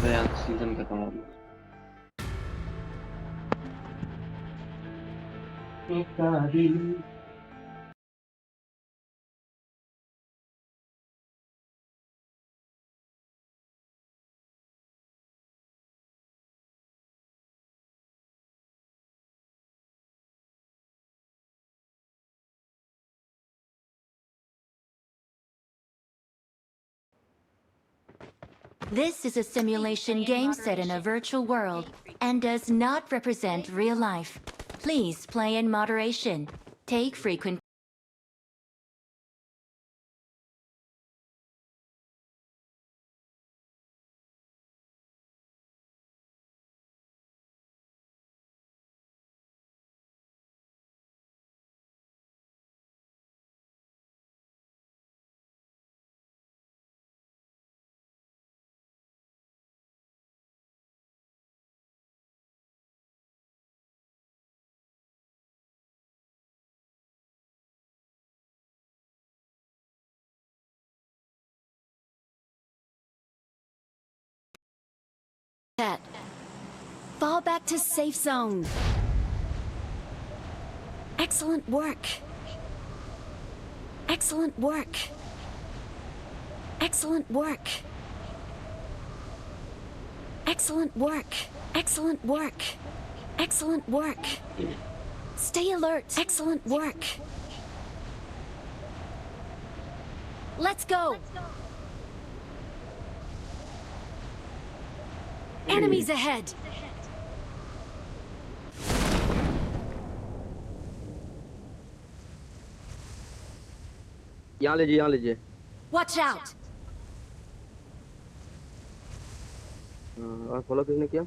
Veya season खत्म हो गया। This is a simulation game set in a virtual world and does not represent real life. Please play in moderation. Take frequent chat. Fall back to safe zone. Excellent work. Excellent work. Excellent work. Excellent work. Excellent work. Excellent work. Stay alert. Excellent work. Let's go. Enemies ahead. यहाँ लीजिए, यहाँ लीजिए। Watch out. और follow किसने किया?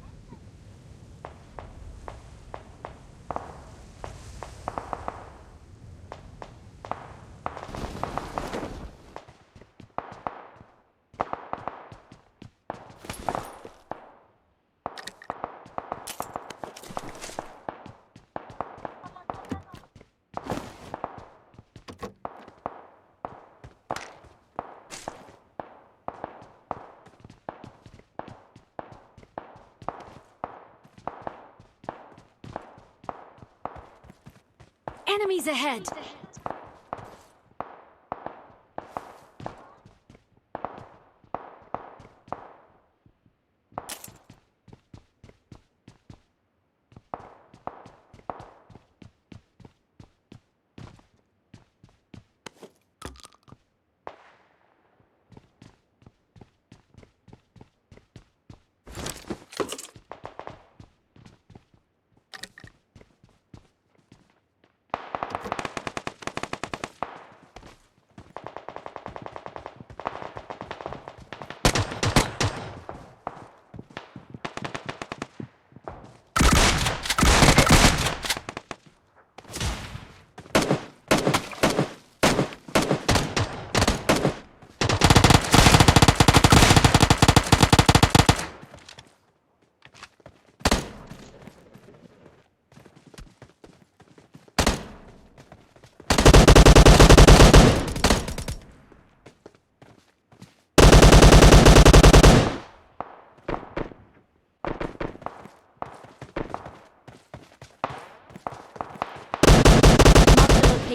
Enemies ahead.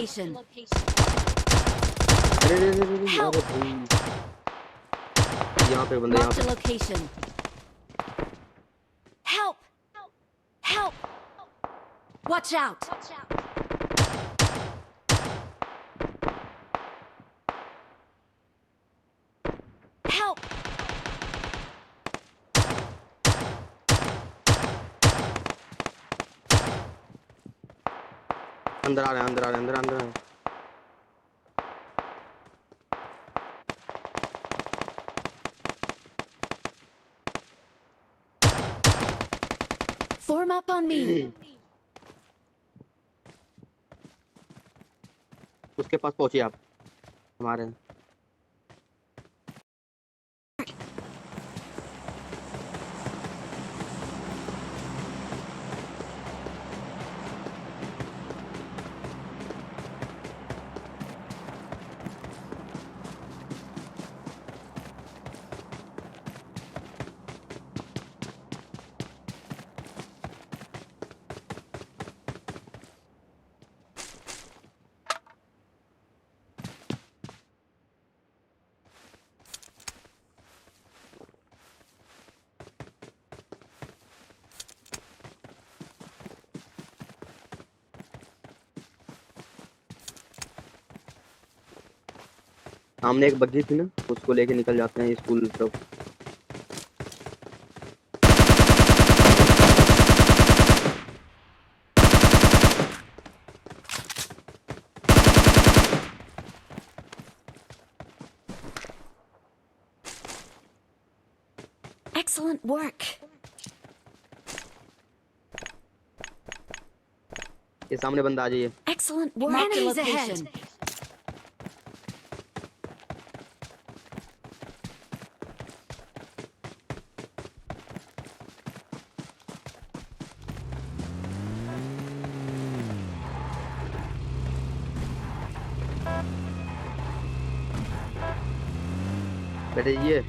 Location. अरे Help. यहाँ पे बंदा, यहाँ Marked पे। a location. Help! Help! Watch out! Help! अंदर आ रहे हैं, अंदर आ रहे हैं, अंदर अंदर आ रहे हैं। Form up on me. उसके पास पहुंचिए आप, हमारे। सामने एक बग्गी थी ना, उसको लेके निकल जाते हैं स्कूल सब। Excellent work. ये सामने बंदा आ जाइए। Excellent work. Enemies ahead. बेटे ये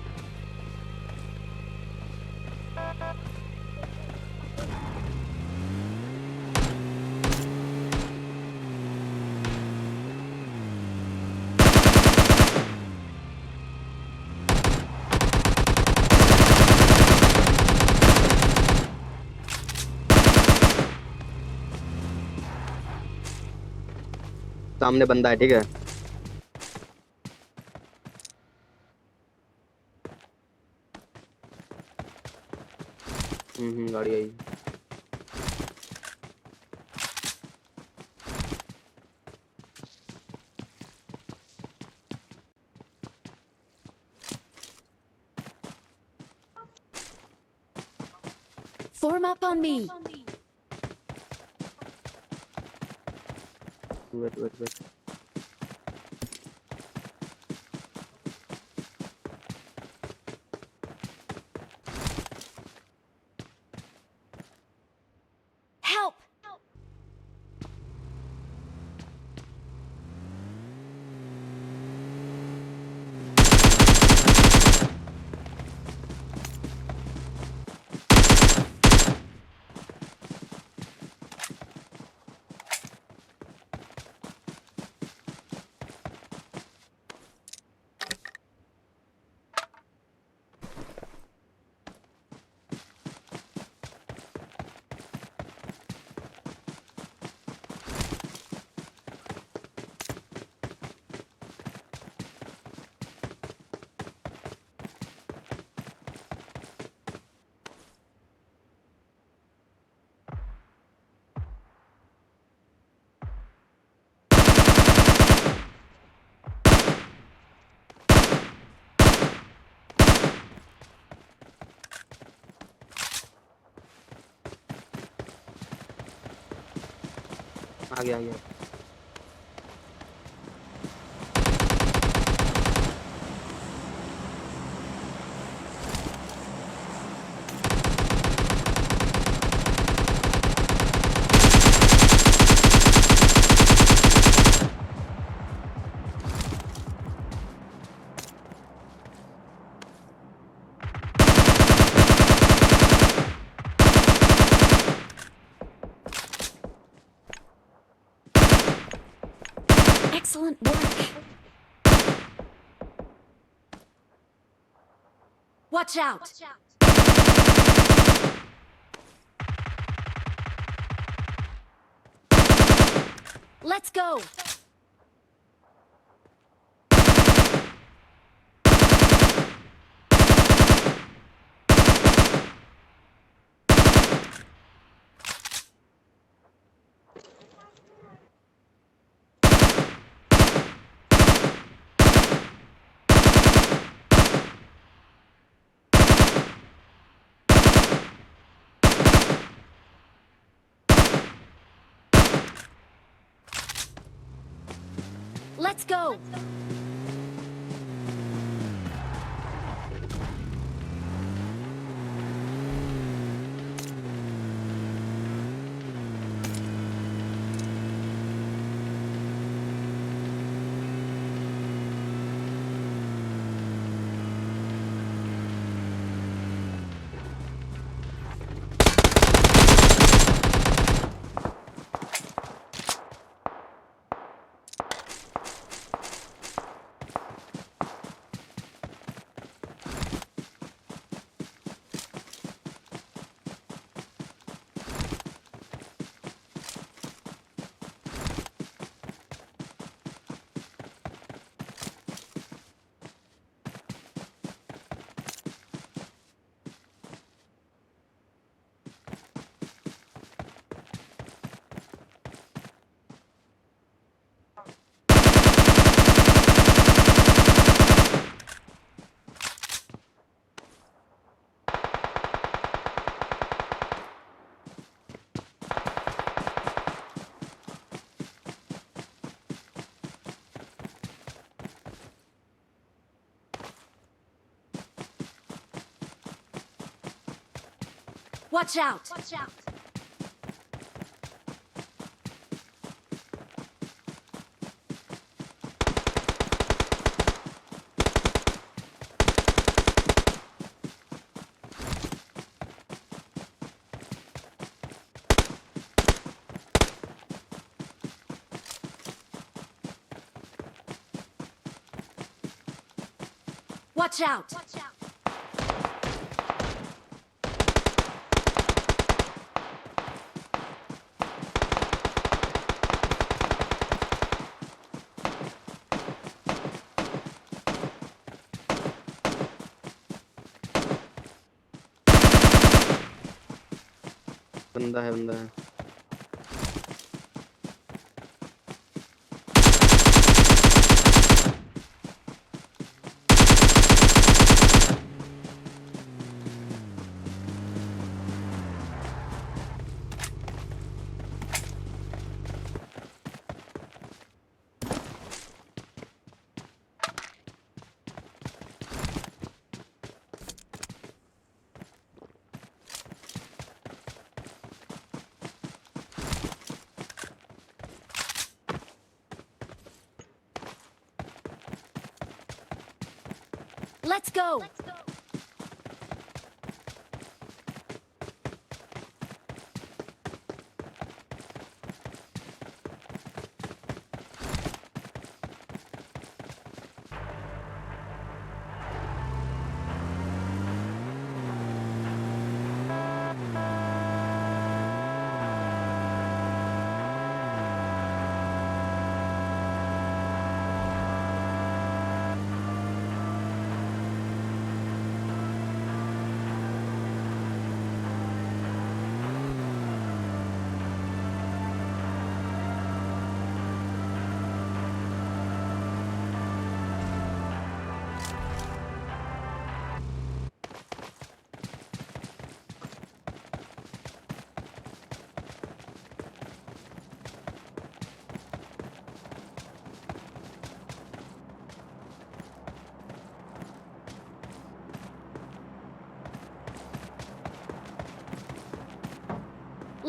सामने बंदा है, ठीक है। गाड़ी आई। Form up on me. Wait. Help. आ गया। Excellent work. Watch out. Let's go. Let's go. Watch out! Watch out! बंदा है बंदा है। Let's go!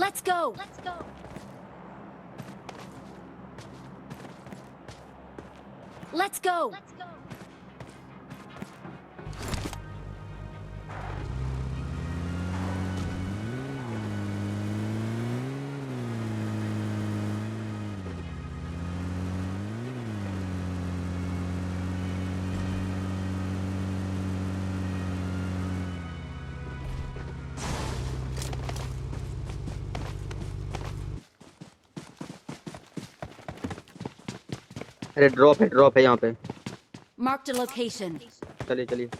Let's go! Let's go! अरे ड्रॉप है यहाँ पे। Marked a location. चलिए चलिए।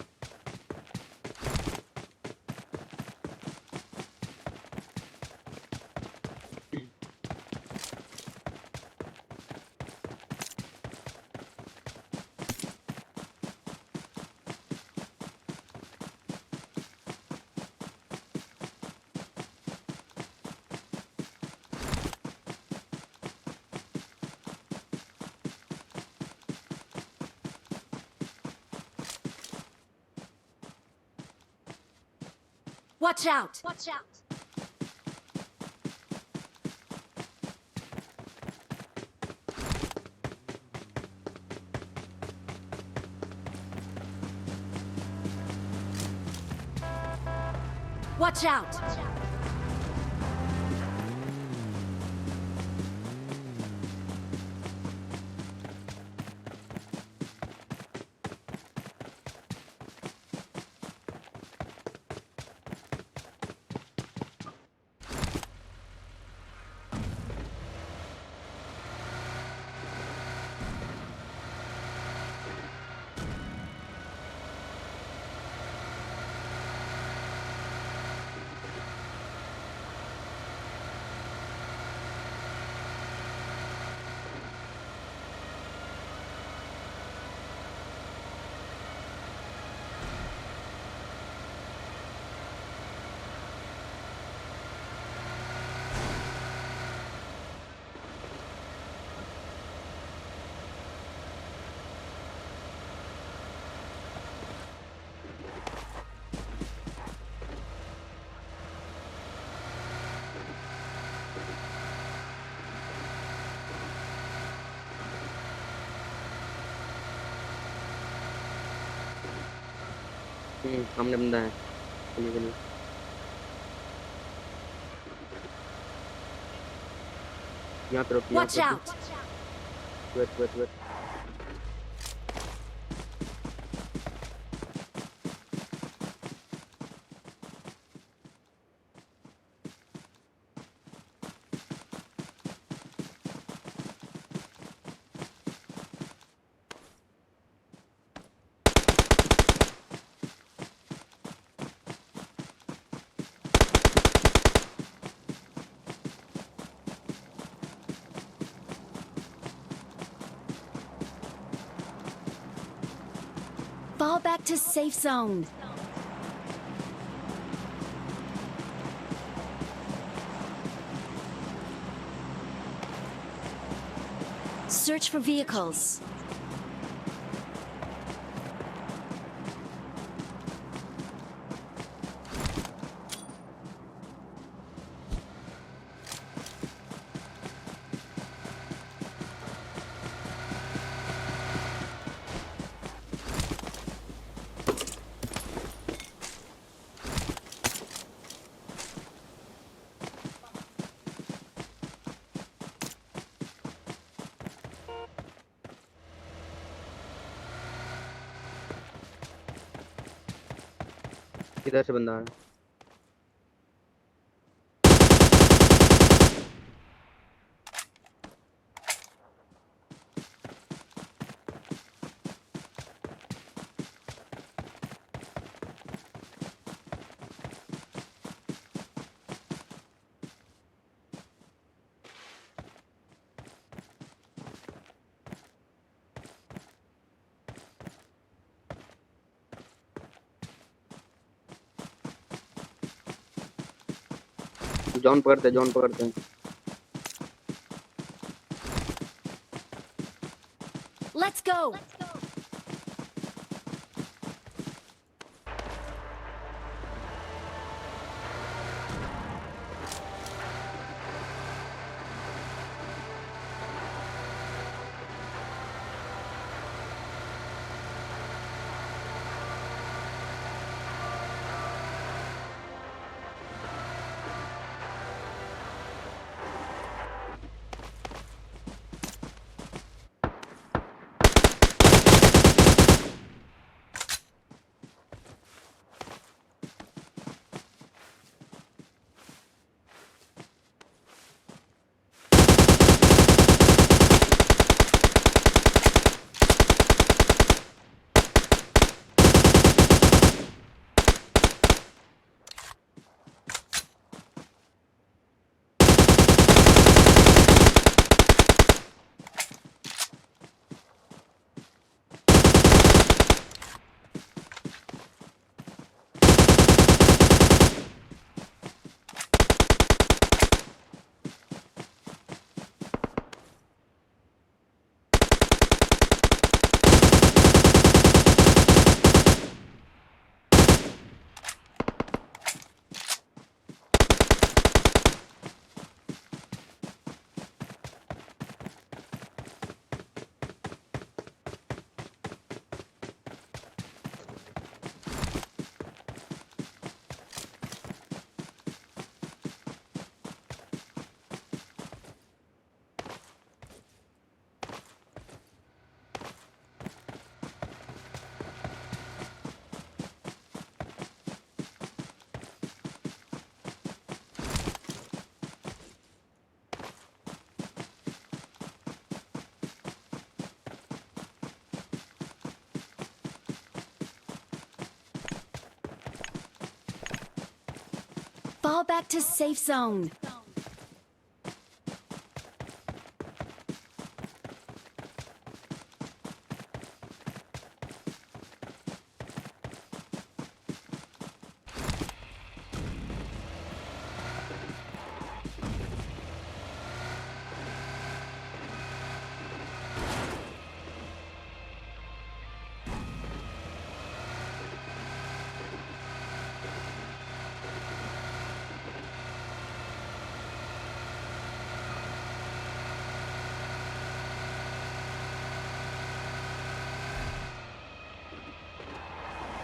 Watch out! Watch out! सामने बंदा है। चलिए चलिए। यहाँ पे रोकिए, यहाँ Watch पे out! रोकिए। Wait wait wait. Fall back to safe zone. Search for vehicles. किधर से बंदा है? जॉन पकड़ते हैं, जॉन पकड़ते हैं। Let's go! Fall back to safe zone.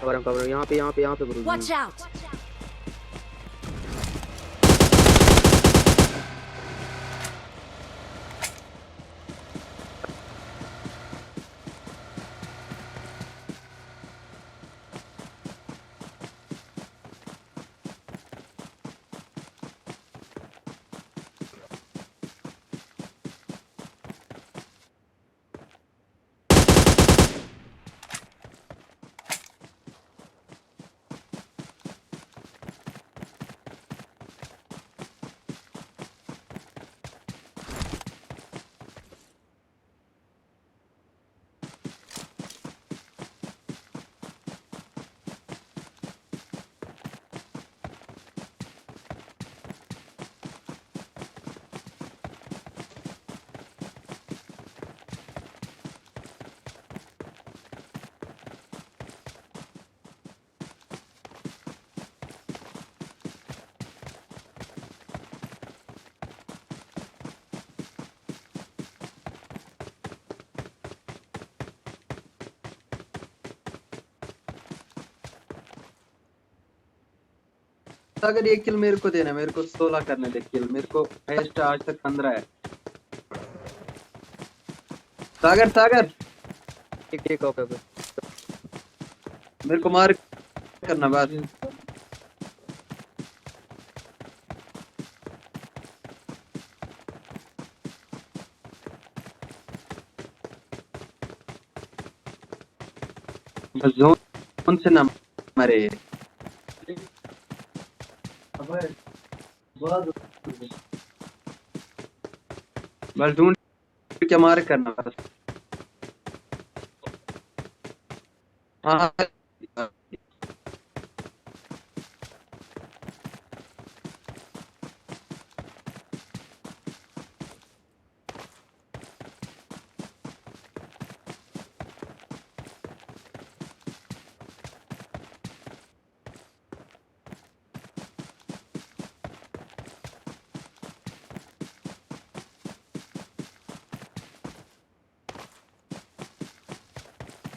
Cover यहाँ पे गुरु Watch out! अगर एक किल मेरे को देना, मेरे को 16 करने दे किल, मेरे को हाईएस्ट आज तक 15 है। सागर ठीक ओके मेरे को मार करना बस। बस जोन से ना मरे। बस ढूंढ के मार करना बस। हाँ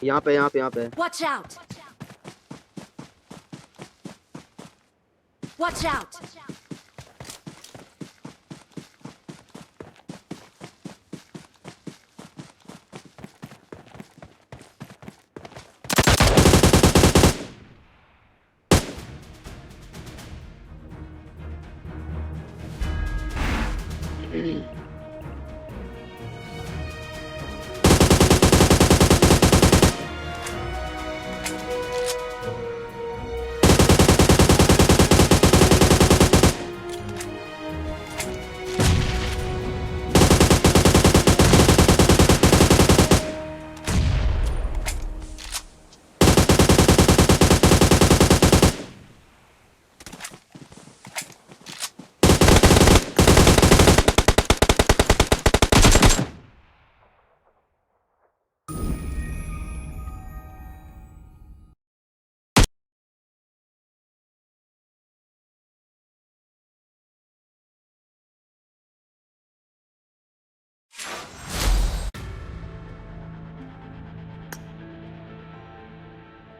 यहाँ पे Watch out! Watch out!